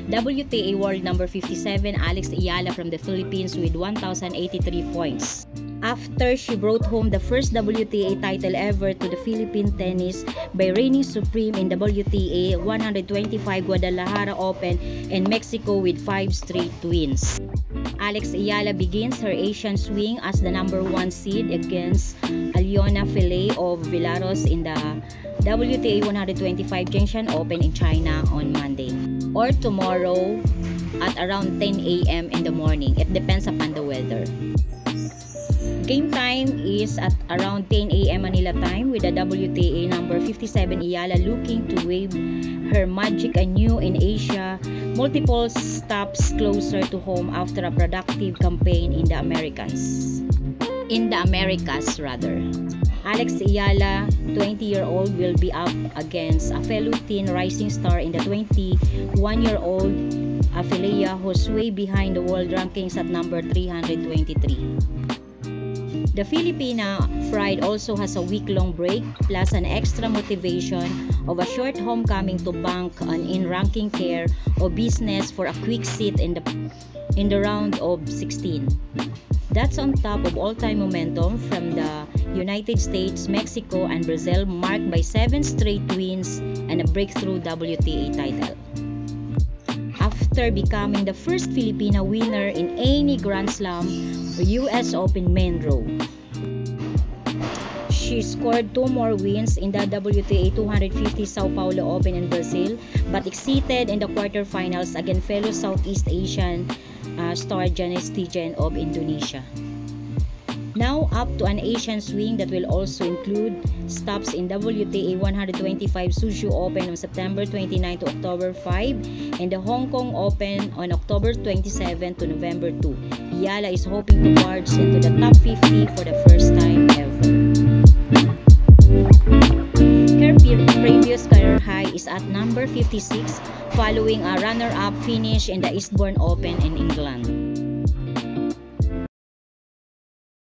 WTA World number 57 Alex Ayala from the Philippines with 1,083 points. After she brought home the first WTA title ever to the Philippine tennis by reigning supreme in WTA 125 Guadalajara Open and Mexico with 5 straight wins. Alex Ayala begins her Asian swing as the number 1 seed against Alyona Fillet of Belarus in the WTA 125 Zhejiang Open in China on Monday or tomorrow at around 10 a.m. in the morning. It depends upon the weather. Game time is at around 10 a.m. Manila time with the WTA number 57 Ayala looking to wave her magic anew in Asia, multiple stops closer to home after a productive campaign in the Americas. Alex Ayala, 20-year-old, will be up against a fellow teen rising star in the 21-year-old Afilea, who's way behind the world rankings at number 323. The Filipina Pride also has a week-long break plus an extra motivation of a short homecoming to bank on in-ranking care or business for a quick seat in the round of 16. That's on top of all-time momentum from the United States, Mexico, and Brazil, marked by 7 straight wins and a breakthrough WTA title. After becoming the first Filipina winner in any Grand Slam or US Open main draw, she scored 2 more wins in the WTA 250 Sao Paulo Open in Brazil, but exceeded in the quarterfinals against fellow Southeast Asian star Janice Tijen of Indonesia. Now up to an Asian swing that will also include stops in WTA 125 Suzhou Open on September 29 to October 5 and the Hong Kong Open on October 27 to November 2. Ayala is hoping to barge into the top 50 for the first time ever. Her previous career high is at number 56 following a runner-up finish in the Eastbourne Open in England.